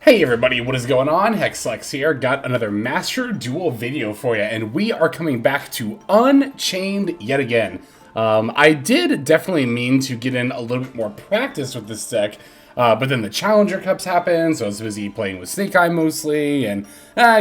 Hey everybody, what is going on? Hexlex here. Got another Master Duel video for you, and we are coming back to Unchained yet again. I did definitely mean to get in a little bit more practice with this deck, but then the Challenger Cups happened, so I was busy playing with Snake Eye mostly, and,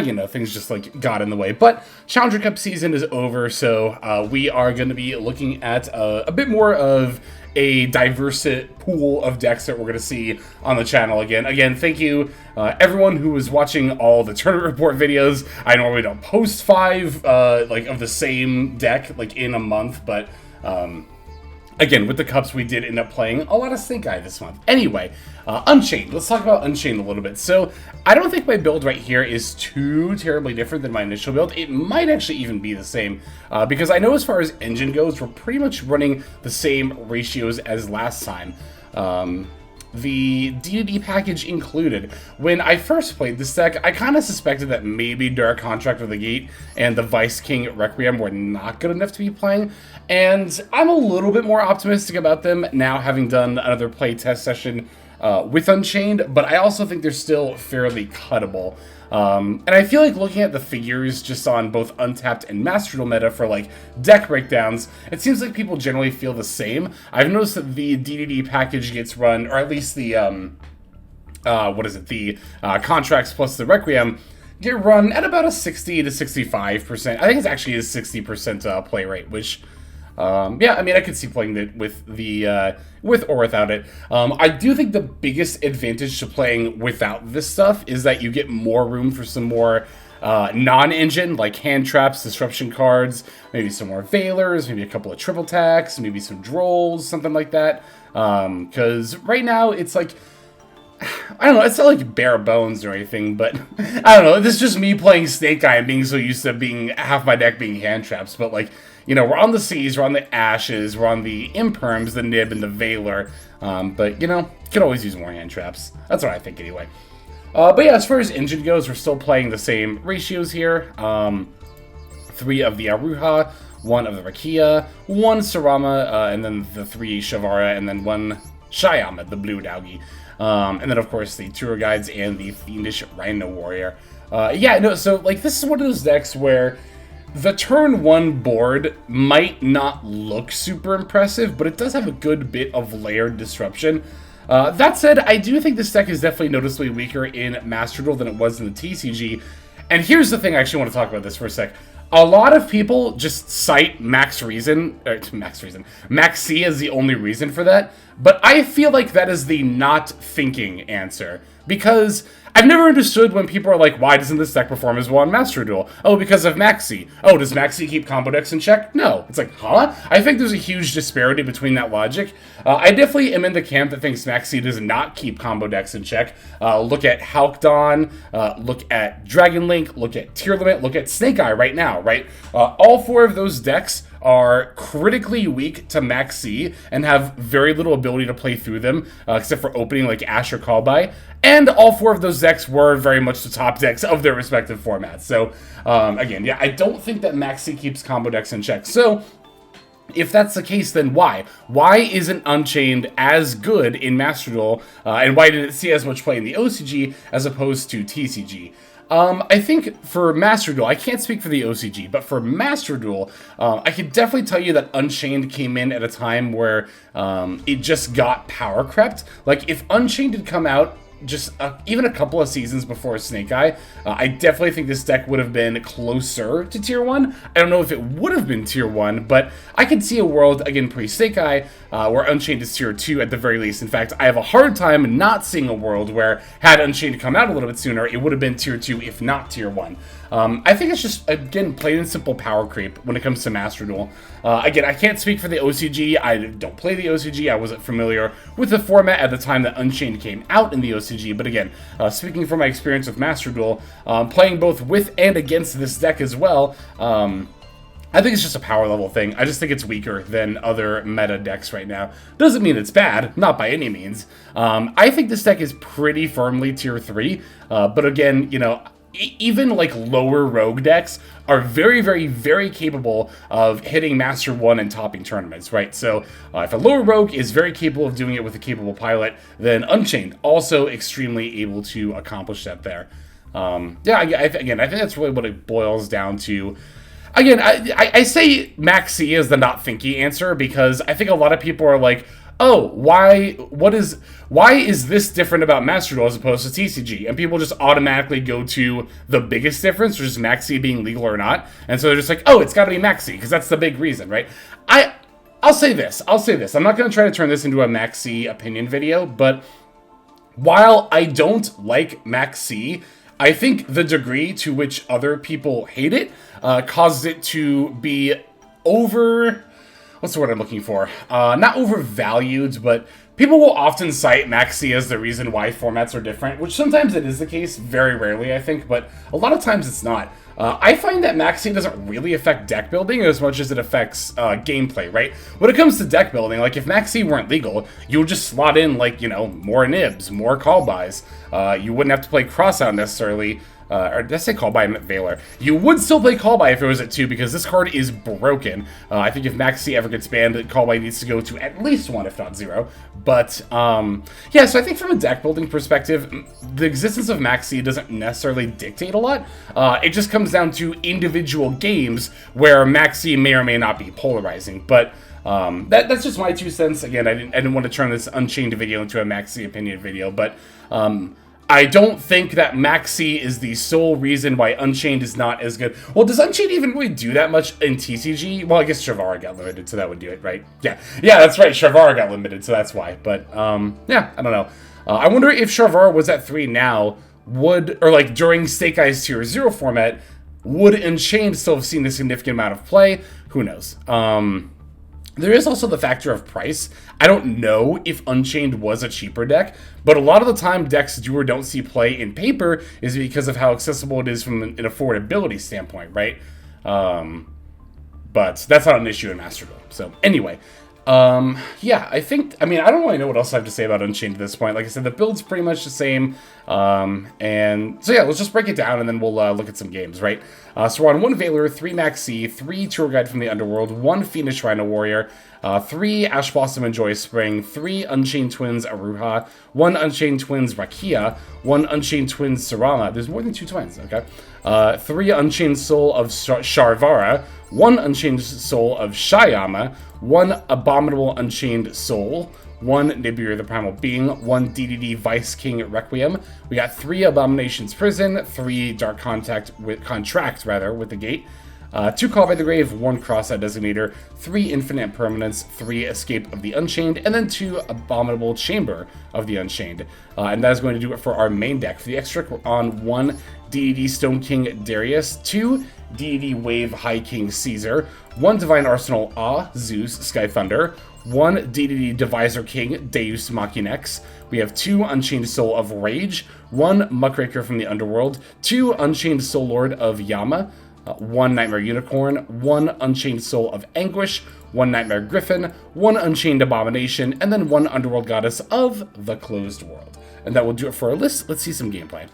you know, things just, like, got in the way. But Challenger Cup season is over, so we are going to be looking at a bit more of a diverse pool of decks that we're going to see on the channel again. Again, thank you, everyone who was watching all the tournament report videos. I normally don't post 5, like, of the same deck, like, in a month, but, again, with the Cups, we did end up playing a lot of Snake Eye this month. Anyway, Unchained. Let's talk about Unchained a little bit. So, I don't think my build right here is too terribly different than my initial build. It might actually even be the same, because I know as far as engine goes, we're pretty much running the same ratios as last time. The D&D package included. When I first played this deck, I kind of suspected that maybe Dark Contract of the Gate and the Vice King Requiem were not good enough to be playing, and I'm a little bit more optimistic about them now, having done another play test session with Unchained, but I also think they're still fairly cuttable. And I feel like looking at the figures just on both Untapped and Master Duel meta for, like, deck breakdowns, it seems like people generally feel the same. I've noticed that the DDD package gets run, or at least the, contracts plus the Requiem get run at about a 60 to 65%. I think it's actually a 60% play rate, which, yeah, I mean, I could see playing it with the, with or without it. I do think the biggest advantage to playing without this stuff is that you get more room for some more, non-engine, like hand traps, disruption cards, maybe some more Veilers, maybe a couple of triple attacks, maybe some Drolls, something like that. Because right now, it's like, I don't know, it's not like bare bones or anything, but I don't know, this is just me playing Snake Eye and being so used to being, half my deck being hand traps, but like, you know, we're on the Seas, we're on the Ashes, we're on the Imperms, the Nib, and the Veiler, but, you know, you can always use more hand traps. That's what I think anyway. But yeah, as far as engine goes, we're still playing the same ratios here. 3 of the Aruha, 1 of the Rakia, 1 Sarama, and then the 3 Shavara, and then 1 Shyama, the blue Dowgie. And then, of course, the Tour Guides and the Fiendish Rhino Warrior. Yeah, no, so, like, this is one of those decks where the turn 1 board might not look super impressive, but it does have a good bit of layered disruption. That said, I do think this deck is definitely noticeably weaker in Master Duel than it was in the TCG. And here's the thing, I actually want to talk about this for a sec. A lot of people just cite Max C as the only reason for that, but I feel like that is the not thinking answer, because I've never understood when people are like, why doesn't this deck perform as well in Master Duel? Oh, because of Maxi. Oh, does Maxi keep combo decks in check? No. It's like, huh? I think there's a huge disparity between that logic. I definitely am in the camp that thinks Maxi does not keep combo decks in check. Look at Halcdon, look at Dragon Link, look at Tier Limit, look at Snake Eye right now, right? All 4 of those decks are critically weak to Max C and have very little ability to play through them, except for opening like Ash or Call By. And all 4 of those decks were very much the top decks of their respective formats. So, again, yeah, I don't think that Max C keeps combo decks in check. So, if that's the case, then why? Why isn't Unchained as good in Master Duel, and why did it see as much play in the OCG as opposed to TCG? I think for Master Duel, I can't speak for the OCG, but for Master Duel, I can definitely tell you that Unchained came in at a time where it just got power crept. Like, if Unchained had come out just even a couple of seasons before Snake Eye, I definitely think this deck would have been closer to Tier 1. I don't know if it would have been Tier 1, but I could see a world, again, pre-Snake Eye, where Unchained is Tier 2 at the very least. In fact, I have a hard time not seeing a world where, had Unchained come out a little bit sooner, it would have been Tier 2, if not Tier 1. I think it's just, again, plain and simple power creep when it comes to Master Duel. Again, I can't speak for the OCG. I don't play the OCG. I wasn't familiar with the format at the time that Unchained came out in the OCG. But again, speaking from my experience with Master Duel, playing both with and against this deck as well, I think it's just a power level thing. I just think it's weaker than other meta decks right now. Doesn't mean it's bad, not by any means. I think this deck is pretty firmly Tier 3, but again, you know, even like lower rogue decks are very, very, very capable of hitting Master 1 and topping tournaments, right? So if a lower rogue is very capable of doing it with a capable pilot, then Unchained also extremely able to accomplish that there. Yeah, again, I think that's really what it boils down to. Again, I say Max C is the not thinky answer because I think a lot of people are like, oh, why is this different about Master Duel as opposed to TCG? And people just automatically go to the biggest difference, which is Max C being legal or not. And so they're just like, oh, it's got to be Max C because that's the big reason, right? I'll say this. I'm not going to try to turn this into a Max C opinion video, but while I don't like Max C, I think the degree to which other people hate it causes it to be what's the word I'm looking for? Not overvalued, but people will often cite Max C as the reason why formats are different, which sometimes it is the case, very rarely I think, but a lot of times it's not. I find that Max C doesn't really affect deck building as much as it affects gameplay, right? When it comes to deck building, like if Max C weren't legal, you would just slot in like, you know, more nibs, more call buys. You wouldn't have to play cross out necessarily. Or did I say call by? I meant Valor. You would still play call by if it was at 2 because this card is broken. I think if Max C ever gets banned, call by needs to go to at least 1, if not 0. But yeah, so I think from a deck building perspective, the existence of Max C doesn't necessarily dictate a lot. It just comes down to individual games where Max C may or may not be polarizing. But that's just my 2 cents. Again, I didn't want to turn this Unchained video into a Max C opinion video, but I don't think that Max C is the sole reason why Unchained is not as good. Well, does Unchained even really do that much in TCG? Well, I guess Shavara got limited, so that would do it, right? Yeah, that's right. Shavara got limited, so that's why. But, yeah, I don't know. I wonder if Shavara was at 3 now, or like during Snake Eyes Tier 0 format, would Unchained still have seen a significant amount of play? Who knows? There is also the factor of price. I don't know if Unchained was a cheaper deck, but a lot of the time decks do or don't see play in paper is because of how accessible it is from an affordability standpoint, right? But that's not an issue in Master Duel. So anyway, yeah, I don't really know what else I have to say about Unchained at this point. Like I said, the build's pretty much the same. And so yeah, let's just break it down and then we'll look at some games, right? So we're on 1 Valor, 3 Max C, 3 Tour Guide from the Underworld, 1 Phoenix Rhino Warrior, 3 Ash Blossom and Joy Spring, 3 Unchained Twins Aruha, 1 Unchained Twins Rakia, 1 Unchained Twins Sarama. There's more than 2 twins, okay? 3 Unchained Soul of Sharvara, 1 Unchained Soul of Shyama, 1 Abominable Unchained Soul, 1 Nibiru the Primal Being, 1 DDD Vice King Requiem. We got 3 Abominations Prison, 3 Dark Contract with the Gate, 2 Call by the Grave, 1 Cross-Out Designator, 3 Infinite Permanence, 3 Escape of the Unchained, and then 2 Abominable Chamber of the Unchained. And that is going to do it for our main deck. For the extra, we're on 1 DDD Stone King Darius, 2 DDD Wave High King Caesar, 1 Divine Arsenal Zeus Sky Thunder, 1 DDD Divisor King Deus Machinex. We have 2 Unchained Soul of Rage, 1 Muckraker from the Underworld, 2 Unchained Soul Lord of Yama, 1 Nightmare Unicorn, 1 Unchained Soul of Anguish, 1 Nightmare Griffin, 1 Unchained Abomination, and then 1 Underworld Goddess of the Closed World. And that will do it for our list. Let's see some gameplay.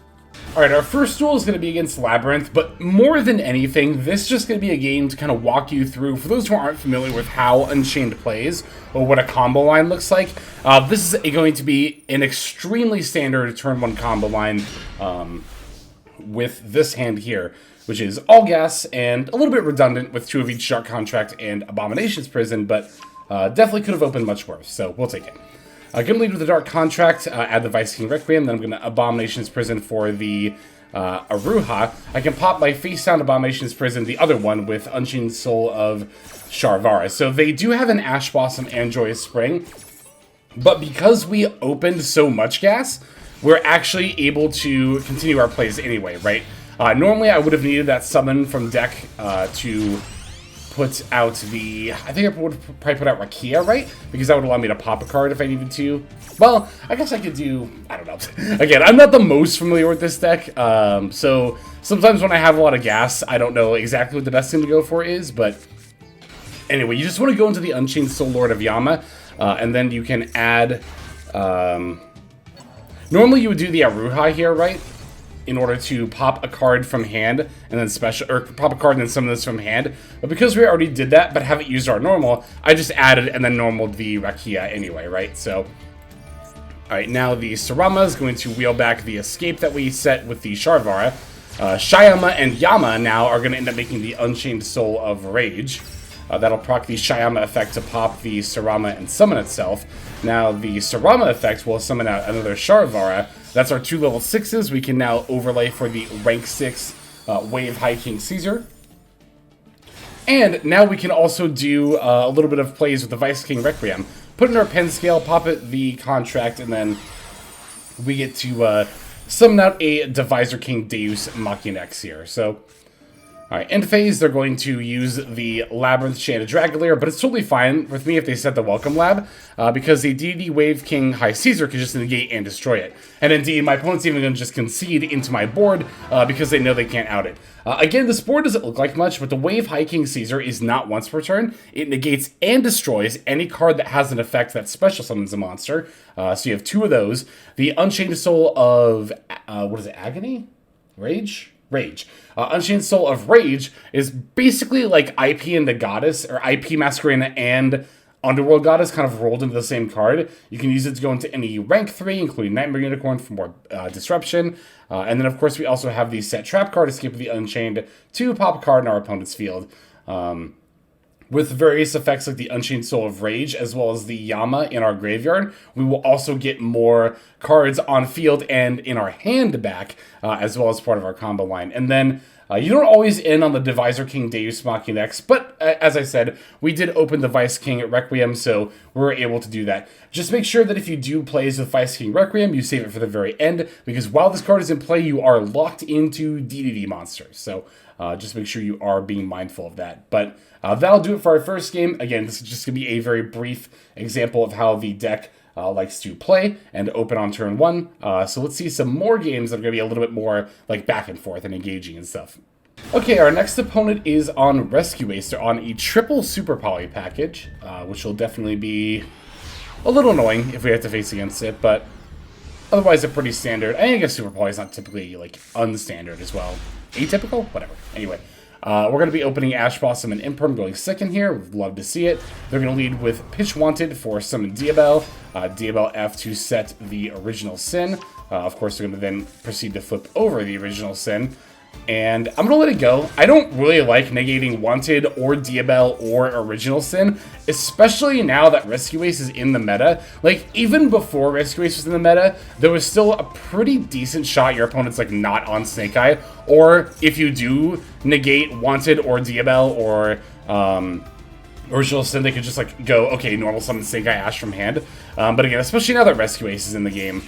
Alright, our first duel is going to be against Labyrinth, but more than anything, this is just going to be a game to kind of walk you through, for those who aren't familiar with how Unchained plays, or what a combo line looks like. This is going to be an extremely standard turn 1 combo line with this hand here, which is all gas and a little bit redundant with 2 of each Dark Contract and Abominations Prison, but definitely could have opened much worse, so we'll take it. I'm going to lead with the Dark Contract, add the Vice King Requiem, then I'm going to Abominations Prison for the Aruha. I can pop my face down Abominations Prison, the other one, with Unchained Soul of Sharvara. So they do have an Ash Blossom and Joyous Spring, but because we opened so much gas, we're actually able to continue our plays anyway, right? Normally I would have needed that summon from deck to put out the... I think I would probably put out Rakia, right? Because that would allow me to pop a card if I needed to. Well, I guess I could do... I don't know. Again, I'm not the most familiar with this deck, so sometimes when I have a lot of gas, I don't know exactly what the best thing to go for is, but... Anyway, you just want to go into the Unchained Soul Lord of Yama, and then you can add... Normally you would do the Aruha here, right? in order to pop a card from hand and then special, or pop a card and then summon this from hand. But because we already did that, but haven't used our normal, I just added and then normaled the Rakia anyway, right? So, alright, now the Sarama is going to wheel back the escape that we set with the Sharvara. Shyama and Yama now are going to end up making the Unchained Soul of Rage. That'll proc the Shyama effect to pop the Sarama and summon itself. Now the Sarama effect will summon out another Sharvara. That's our 2 level 6s. We can now overlay for the rank 6 Wave High King Caesar. And now we can also do a little bit of plays with the Vice King Requiem. Put in our pen scale, pop it the contract, and then we get to summon out a Divisor King Deus Machina X here. So, alright, end phase, they're going to use the Labyrinth Chanted Dragolair, but it's totally fine with me if they set the Welcome Lab, because the DD Wave King High Caesar can just negate and destroy it. And indeed, my opponent's even going to just concede into my board, because they know they can't out it. Again, this board doesn't look like much, but the Wave High King Caesar is not once per turn. It negates and destroys any card that has an effect that special summons a monster. So you have 2 of those. The Unchained Soul of, what is it, Agony? Rage? Rage. Unchained Soul of Rage is basically like IP and the Goddess, or IP Masquerena and Underworld Goddess kind of rolled into the same card. You can use it to go into any rank 3, including Nightmare Unicorn for more disruption. And then, of course, we also have the Set Trap card, Escape of the Unchained, to pop a card in our opponent's field. With various effects like the Unchained Soul of Rage, as well as the Yama in our graveyard, we will also get more cards on field and in our hand back, as well as part of our combo line. And then, you don't always end on the Divisor King Deus Machina X, but as I said, we did open the Vice King at Requiem, so we were able to do that. Just make sure that if you do plays with Vice King Requiem, you save it for the very end, because while this card is in play, you are locked into DDD monsters. So just make sure you are being mindful of that. But that'll do it for our first game. Again, this is just going to be a very brief example of how the deck likes to play and open on turn 1. So let's see some more games that are going to be a little bit more like back and forth and engaging and stuff. Okay, our next opponent is on Rescue Ace. They're on a triple Super Poly package, which will definitely be a little annoying if we have to face against it, but otherwise they're pretty standard. I guess Super Poly is not typically like unstandard as well. Atypical? Whatever. Anyway. We're going to be opening Ash Blossom and Imperm going second here. We'd love to see it. They're going to lead with Pitch Wanted for Summon Diabel. Diabel F to set the Original Sin. Of course, they're going to then proceed to flip over the Original Sin. And I'm going to let it go. I don't really like negating Wanted or Diabel or Original Sin, especially now that Rescue Ace is in the meta. Like, even before Rescue Ace was in the meta, there was still a pretty decent shot your opponent's, like, not on Snake Eye. Or, if you do negate Wanted or Diabel or Original Sin, they could just, like, go, okay, normal summon Snake Eye Ash from hand. But again, especially now that Rescue Ace is in the game,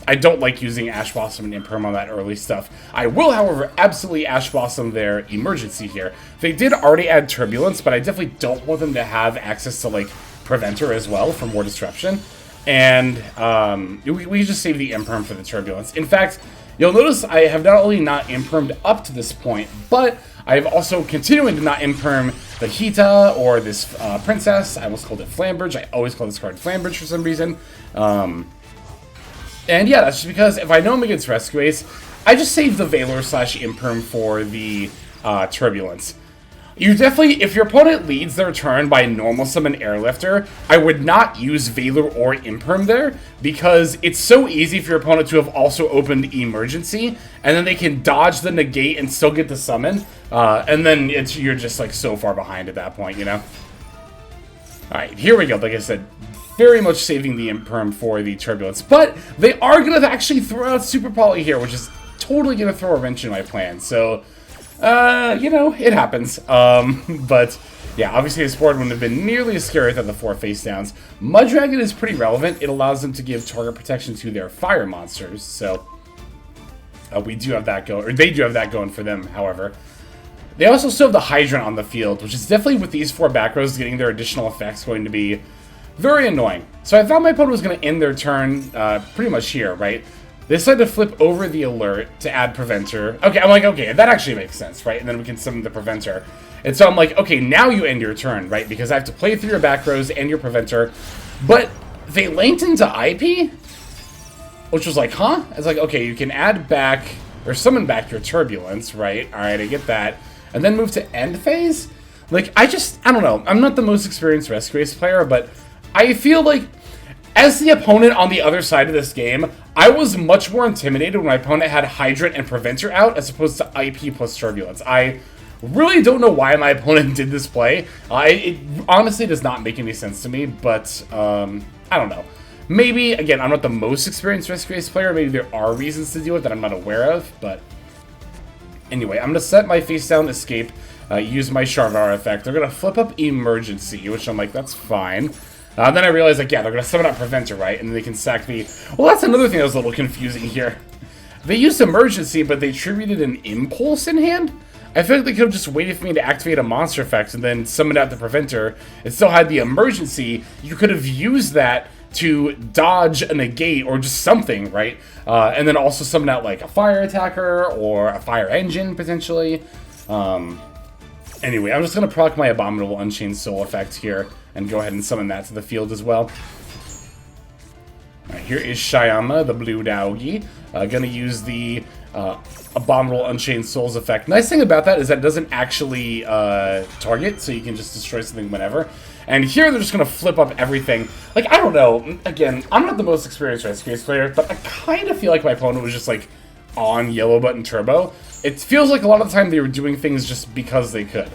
I don't like using Ash Blossom and Imperm on that early stuff. I will, however, absolutely Ash Blossom their Emergency here. They did already add Turbulence, but I definitely don't want them to have access to, like, Preventer as well for more disruption. And we just save the Imperm for the Turbulence. In fact, you'll notice I have not only not Impermed up to this point, but I have also continuing to not Imperm the Hita or this Princess. I almost called it Flambridge. I always call this card Flambridge for some reason. And yeah, that's just because if I know I'm against Rescue Ace, I just save the Valor / Imperm for the Turbulence. You definitely, if your opponent leads their turn by normal summon Airlifter, I would not use Valor or Imperm there, because it's so easy for your opponent to have also opened Emergency, and then they can dodge the negate and still get the summon, and then you're just like so far behind at that point, you know? Alright, here we go, like I said. Very much saving the Imperm for the Turbulence. But they are going to actually throw out Super Poly here, which is totally going to throw a wrench in my plan. So, you know, it happens. But, yeah, obviously this board wouldn't have been nearly as scary without the 4 face downs. Mud Dragon is pretty relevant. It allows them to give target protection to their fire monsters. So, we do have that going, or they do have that going for them, however. They also still have the Hydrant on the field, which is definitely with these 4 back rows getting their additional effects going to be very annoying. So I thought my opponent was going to end their turn pretty much here, right? They decided to flip over the alert to add Preventer. Okay, I'm like, okay, that actually makes sense, right? And then we can summon the Preventer. And so I'm like, okay, now you end your turn, right? Because I have to play through your back rows and your Preventer. But they linked into IP? which was like, huh? It's like, okay, you can add back, or summon back your Turbulence, right? Alright, I get that. And then move to end phase? Like, I don't know. I'm not the most experienced Rescue Ace player, but I feel like, as the opponent on the other side of this game, I was much more intimidated when my opponent had Hydrant and Preventer out, as opposed to IP plus Turbulence. I really don't know why my opponent did this play. It honestly does not make any sense to me, but, I don't know. Maybe, again, I'm not the most experienced Rescue Ace player. Maybe there are reasons to do it that I'm not aware of, but anyway, I'm going to set my face down escape, use my Sharvara effect. They're going to flip up Emergency, which I'm like, that's fine. Then I realized, like, yeah, they're going to summon out Preventer, right? And then they can sack me. Well, that's another thing that was a little confusing here. They used Emergency, but they attributed an Impulse in hand? I feel like they could have just waited for me to activate a monster effect and then summoned out the Preventer. It still had the Emergency. You could have used that to dodge a negate or just something, right? And then also summon out, like, a Fire Attacker or a Fire Engine, potentially. Anyway, I'm just going to proc my Abominable Unchained Soul effect here and go ahead and summon that to the field as well. Alright, here is Shyama, the blue Dowgie. Gonna use the Abominable Unchained Souls effect. Nice thing about that is that it doesn't actually target, so you can just destroy something whenever. And here they're just gonna flip up everything. Like, I don't know. Again, I'm not the most experienced Rescue Ace player, but I kind of feel like my opponent was just, like, on yellow button turbo. It feels like a lot of the time they were doing things just because they could.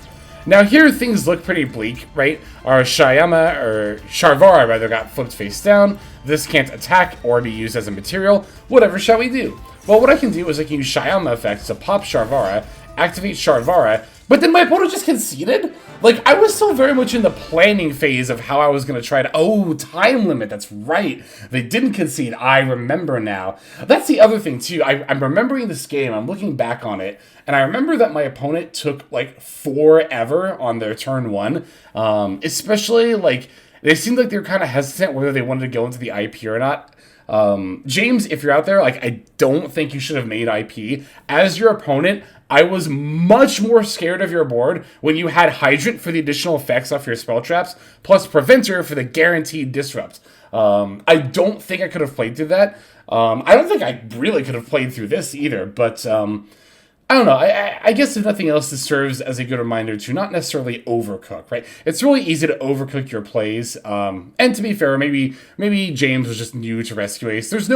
Now here things look pretty bleak, right? Our Sharvara rather, got flipped face down. This can't attack or be used as a material. Whatever shall we do? Well, what I can do is I can use Shyama effects to pop Sharvara, activate Sharvara, but then my opponent just conceded? Like, I was still very much in the planning phase of how I was going to try to... Oh, time limit, that's right. They didn't concede. I remember now. That's the other thing, too. I'm remembering this game. I'm looking back on it, and I remember that my opponent took, like, forever on their turn one. Especially, like, they seemed like they were kind of hesitant whether they wanted to go into the IP or not. James, if you're out there, like, I don't think you should have made IP. As your opponent, I was much more scared of your board when you had Hydrant for the additional effects off your spell traps, plus Preventer for the guaranteed disrupt. I don't think I could have played through that. I don't think I really could have played through this either, but I don't know. I guess if nothing else, this serves as a good reminder to not necessarily overcook, right? It's really easy to overcook your plays. And to be fair, maybe James was just new to Rescue Ace. There's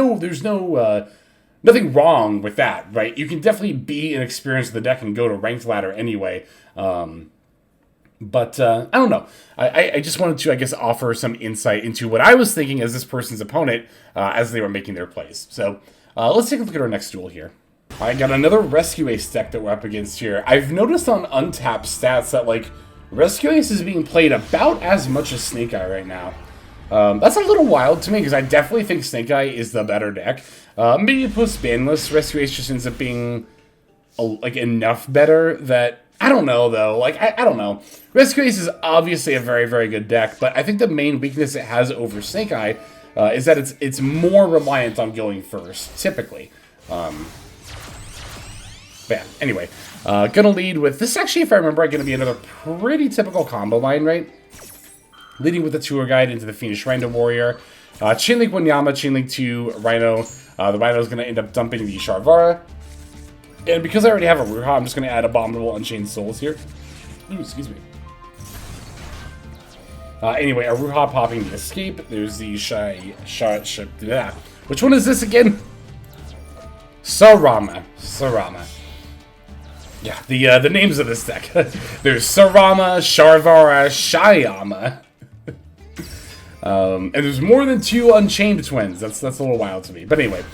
nothing wrong with that, right? You can definitely be inexperienced with the deck and go to ranked ladder anyway. But I don't know. I just wanted to, I guess, offer some insight into what I was thinking as this person's opponent as they were making their plays. So let's take a look at our next duel here. I got another Rescue Ace deck that we're up against here. I've noticed on Untapped stats that, like, Rescue Ace is being played about as much as Snake Eye right now. That's a little wild to me, because I definitely think Snake Eye is the better deck. Maybe post-banless, Rescue Ace just ends up being, like, enough better that... I don't know, though. Like, I don't know. Rescue Ace is obviously a very, very good deck, but I think the main weakness it has over Snake Eye is that it's more reliant on going first, typically. But yeah, anyway, gonna lead with this. Actually, if I remember, gonna be another pretty typical combo line, right? Leading with the Tour Guide into the Fiendish Rhino Warrior. Chainlink 1 Yama, Chainlink 2 Rhino. The Rhino is gonna end up dumping the Sharvara. And because I already have a Ruha, I'm just gonna add Abominable Unchained Souls here. Ooh, excuse me. Anyway, a Ruha popping the Escape. There's the yeah. Which one is this again? Sarama. Yeah, the names of this deck. There's Sarama, Sharvara, Shyama. And there's more than 2 Unchained twins. That's a little wild to me. But anyway,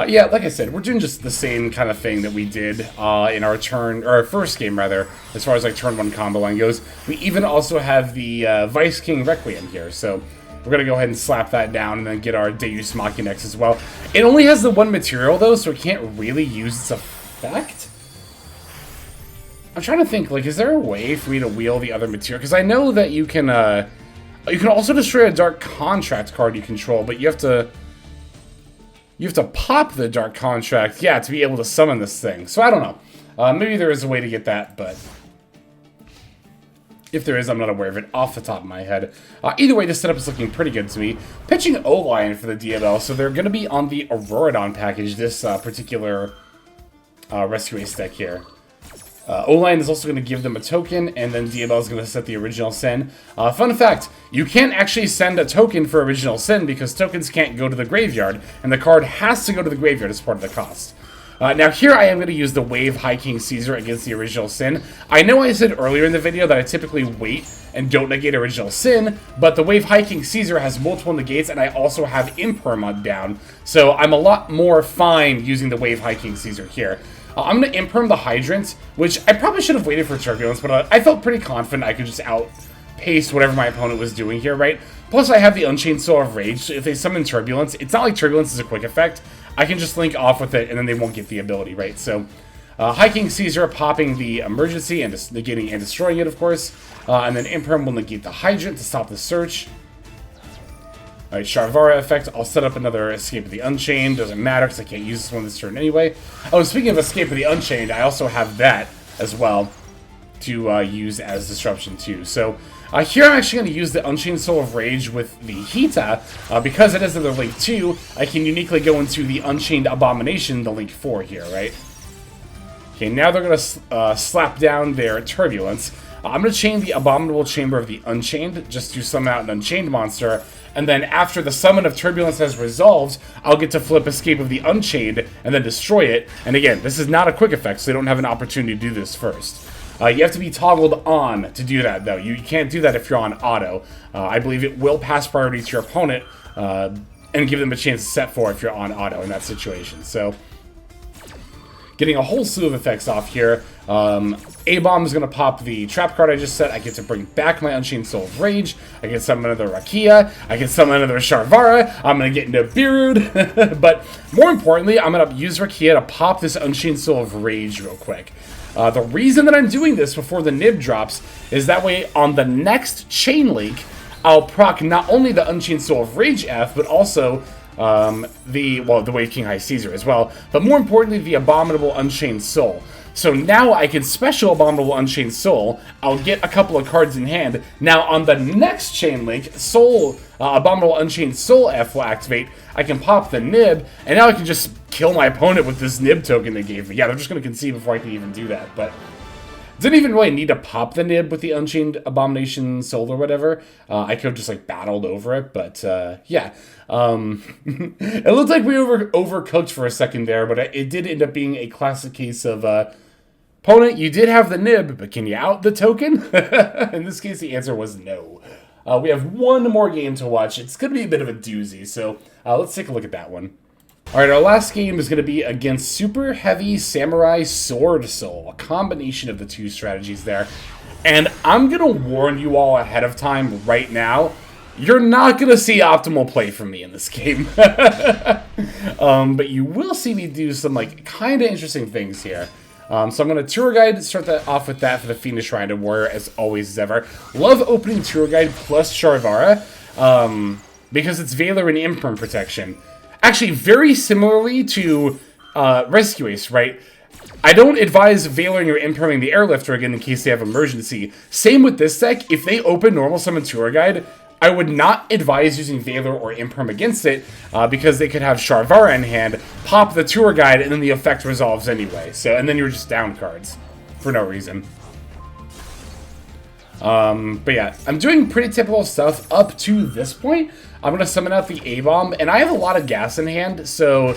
yeah, like I said, we're doing just the same kind of thing that we did in our first game, rather, as far as like turn 1 combo line goes. We even also have the Vice King Requiem here, so we're going to go ahead and slap that down and then get our Deus Machina next as well. It only has the 1 material, though, so it can't really use its effect. I'm trying to think, like, is there a way for me to wheel the other material? Because I know that you can also destroy a Dark Contract card you control, but you have to pop the Dark Contract, yeah, to be able to summon this thing. So I don't know. Maybe there is a way to get that, but If there is, I'm not aware of it off the top of my head. Either way, this setup is looking pretty good to me. Pitching O-Line for the DML, so they're going to be on the Auroradon package, this particular Rescue Ace deck here. O-Line is also going to give them a token, and then DML is going to set the original sin. Fun fact, you can't actually send a token for original sin because tokens can't go to the graveyard, and the card has to go to the graveyard as part of the cost. Now here I am going to use the Wave High King Caesar against the original sin. I know I said earlier in the video that I typically wait and don't negate original sin, but the Wave High King Caesar has multiple negates and I also have Imperm down, so I'm a lot more fine using the Wave High King Caesar here. I'm going to Imperm the Hydrant, which I probably should have waited for Turbulence, but I felt pretty confident I could just outpace whatever my opponent was doing here, right? Plus I have the Unchained Soul of Rage, so if they summon Turbulence, it's not like Turbulence is a quick effect. I can just link off with it, and then they won't get the ability, right? So, High King Caesar popping the Emergency and just negating and destroying it, of course. And then Imperm will negate the Hydrant to stop the search. Alright, Sharvara effect. I'll set up another Escape of the Unchained. Doesn't matter, because I can't use this one this turn anyway. Oh, speaking of Escape of the Unchained, I also have that as well to use as Disruption, too. So, here I'm actually going to use the Unchained Soul of Rage with the Hita. Because it is another Link 2, I can uniquely go into the Unchained Abomination, the Link 4 here, right? Okay, now they're going to slap down their Turbulence. I'm going to chain the Abominable Chamber of the Unchained, just to summon out an Unchained monster. And then after the summon of Turbulence has resolved, I'll get to flip Escape of the Unchained and then destroy it. And again, this is not a quick effect, so they don't have an opportunity to do this first. You have to be toggled on to do that, though. You can't do that if you're on auto. I believe it will pass priority to your opponent and give them a chance to set for if you're on auto in that situation. So, getting a whole slew of effects off here. A-Bomb is going to pop the trap card I just set. I get to bring back my Unchained Soul of Rage. I can summon another Rakia. I can summon another Sharvara. I'm going to get into Birud. But more importantly, I'm going to use Rakia to pop this Unchained Soul of Rage real quick. The reason that I'm doing this before the nib drops is that way on the next Chain Link, I'll proc not only the Unchained Soul of Rage F, but also the Wave King High Caesar as well, but more importantly, the Abominable Unchained Soul. So now I can special Abominable Unchained Soul, I'll get a couple of cards in hand. Now on the next Chain Link, Abominable Unchained Soul F will activate. I can pop the nib, and now I can just kill my opponent with this nib token they gave me. Yeah, they're just going to concede before I can even do that, but didn't even really need to pop the nib with the Unchained Abomination Soul or whatever. I could have just, like, battled over it, but, yeah. It looked like we overcooked for a second there, but it did end up being a classic case of, opponent, you did have the nib, but can you out the token? In this case, the answer was no. We have one more game to watch. It's going to be a bit of a doozy, so let's take a look at that one. Alright, our last game is going to be against Super Heavy Samurai Sword Soul, a combination of the two strategies there. And I'm going to warn you all ahead of time right now, you're not going to see optimal play from me in this game. But you will see me do some, like, kind of interesting things here. So I'm going to Tour Guide, start that off with that for the Fiendish Shrine Warrior, as always as ever. Love opening Tour Guide plus Sharvara, because it's Valor and Imperm protection. Actually, very similarly to Rescue Ace, right? I don't advise Valoring or Imperming the Airlifter again in case they have emergency. Same with this deck. If they open Normal Summon Tour Guide, I would not advise using Valor or Imperm against it, because they could have Sharvara in hand, pop the Tour Guide, and then the effect resolves anyway. So, and then you're just down cards for no reason. But yeah, I'm doing pretty typical stuff up to this point. I'm going to summon out the A-Bomb, and I have a lot of gas in hand, so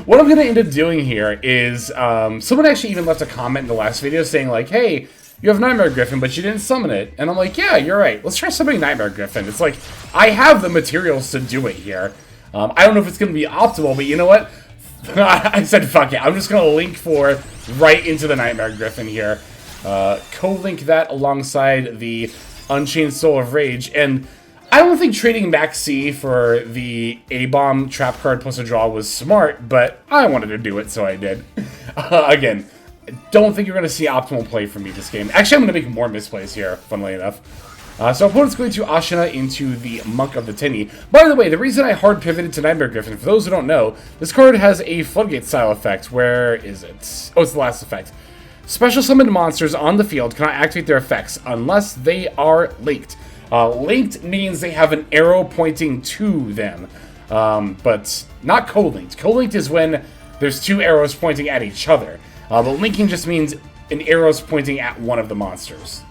what I'm going to end up doing here is, someone actually even left a comment in the last video saying like, hey, you have Nightmare Griffin, but you didn't summon it. And I'm like, yeah, you're right. Let's try summoning Nightmare Griffin. It's like, I have the materials to do it here. I don't know if it's going to be optimal, but you know what? I said, fuck it. I'm just going to link 4 right into the Nightmare Griffin here. Co-link that alongside the Unchained Soul of Rage. And I don't think trading Max C for the A-Bomb trap card plus a draw was smart, but I wanted to do it, so I did. Again, don't think you're going to see optimal play from me this game. Actually, I'm going to make more misplays here, funnily enough. So opponent's going to Ashina into the Monk of the Tinny. By the way, the reason I hard pivoted to Nightmare Griffin, for those who don't know, this card has a Floodgate style effect. Where is it? Oh, it's the last effect. Special summoned monsters on the field cannot activate their effects unless they are linked. Linked means they have an arrow pointing to them, but not co-linked. Co-linked is when there's two arrows pointing at each other. But linking just means an arrow's pointing at one of the monsters.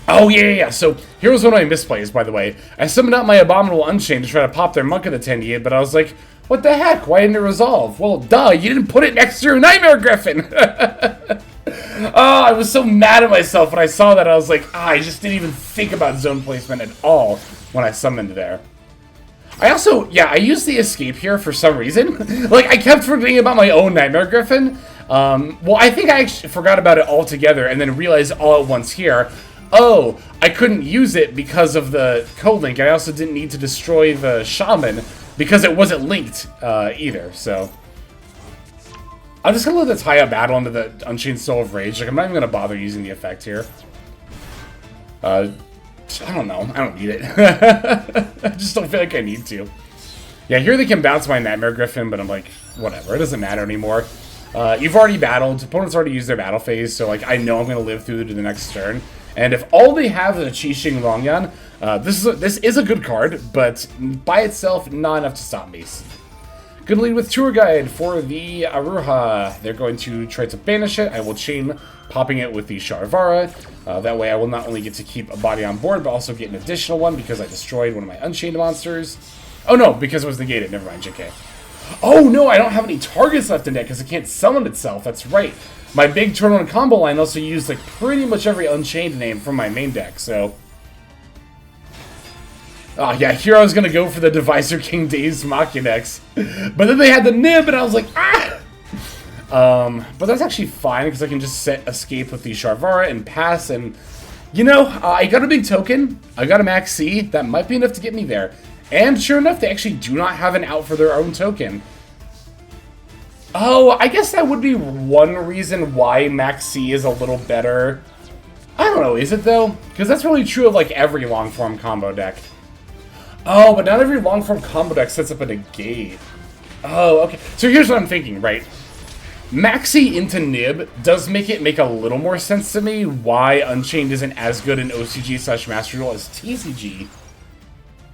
Oh, yeah. So, here was one of my misplays, by the way. I summoned out my Abominable Unchained to try to pop their Monk of the Tendiad, but I was like, what the heck? Why didn't it resolve? Well, duh, you didn't put it next to your Nightmare Griffin! Oh, I was so mad at myself when I saw that. I was like, I just didn't even think about zone placement at all when I summoned there. I also, I used the escape here for some reason. Like, I kept forgetting about my own Nightmare Griffin. Well, I think I actually forgot about it altogether and then realized all at once here, oh, I couldn't use it because of the co-link. I also didn't need to destroy the Shaman because it wasn't linked either, so. I'm just gonna let the tie-up battle into the Unchained Soul of Rage. Like, I'm not even gonna bother using the effect here. I don't know. I don't need it. I just don't feel like I need to. Yeah, here they can bounce my Nightmare Griffin, but I'm like, whatever. It doesn't matter anymore. You've already battled. Opponents already used their battle phase, so like I know I'm gonna live through to the next turn. And if all they have is a Qixing Longyan, this is a good card, but by itself, not enough to stop me. Good lead with Tour Guide for the Aruha. They're going to try to banish it. I will chain popping it with the Sharvara. That way I will not only get to keep a body on board, but also get an additional one because I destroyed one of my Unchained monsters. Oh no, because it was negated. Never mind, JK. Oh no, I don't have any targets left in deck because it can't summon itself. That's right. My big turn one combo line also used like pretty much every Unchained name from my main deck, so. Oh yeah, here I was gonna go for the Divisor King Days Machinex, but then they had the Nib, and I was like, ah! But that's actually fine, because I can just set Escape with the Sharvara and pass, and, you know, I got a big token, I got a Max C, that might be enough to get me there. And sure enough, they actually do not have an out for their own token. Oh, I guess that would be one reason why Max C is a little better. I don't know, is it though? Because that's really true of like every long-form combo deck. Oh, but not every long-form combo deck sets up a negate. Oh, okay. So here's what I'm thinking, right? Maxi into Nib does make it make a little more sense to me why Unchained isn't as good in OCG/Master Duel as TCG.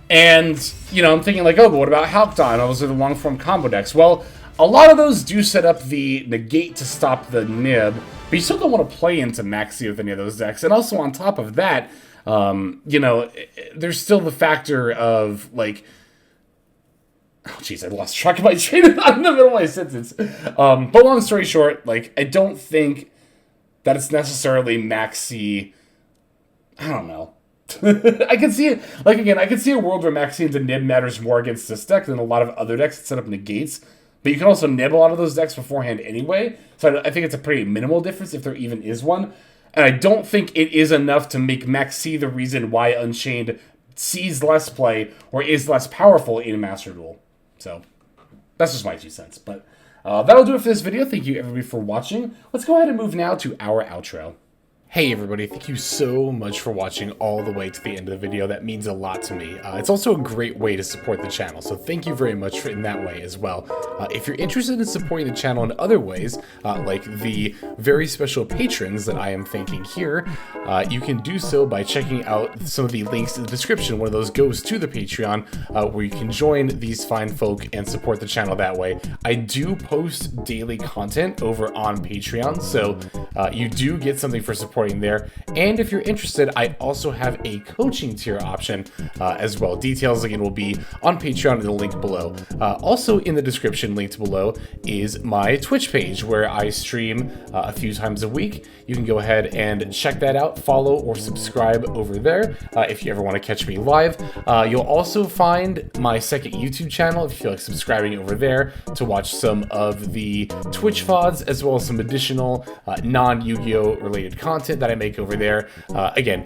And, you know, I'm thinking like, oh, but what about Halcdon? Those are the long-form combo decks. Well, a lot of those do set up the negate to stop the Nib, but you still don't want to play into Maxi with any of those decks. And also on top of that, you know, there's still the factor of, like, oh, jeez, I lost track of my train of thought in the middle of my sentence. But long story short, like, I don't think that it's necessarily Maxi. I don't know. I can see it, like, again, I can see a world where Maxi into Nib matters more against this deck than a lot of other decks that set up negates. But you can also nib a lot of those decks beforehand anyway. So I think it's a pretty minimal difference if there even is one. And I don't think it is enough to make Maxi the reason why Unchained sees less play or is less powerful in Master Duel. So, that's just my 2 cents. But that'll do it for this video. Thank you, everybody, for watching. Let's go ahead and move now to our outro. Hey everybody, thank you so much for watching all the way to the end of the video. That means a lot to me. It's also a great way to support the channel, so thank you very much in that way as well. If you're interested in supporting the channel in other ways, like the very special patrons that I am thanking here, you can do so by checking out some of the links in the description. One of those goes to the Patreon, where you can join these fine folk and support the channel that way. I do post daily content over on Patreon, so you do get something for supporting there. And if you're interested, I also have a coaching tier option as well. Details again will be on Patreon in the link below. Also in the description linked below is my Twitch page where I stream a few times a week. You can go ahead and check that out, follow or subscribe over there if you ever want to catch me live. You'll also find my second YouTube channel if you feel like subscribing over there to watch some of the Twitch VODs as well as some additional non-Yu-Gi-Oh related content that I make over there. Again,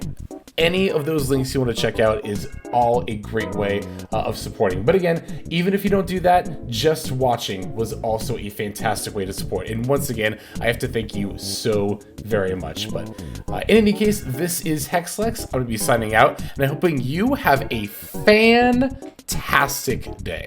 any of those links you want to check out is all a great way of supporting. But again, even if you don't do that, just watching was also a fantastic way to support. And once again, I have to thank you so very much. But in any case, this is Hexlex. I'm going to be signing out, and I'm hoping you have a fantastic day.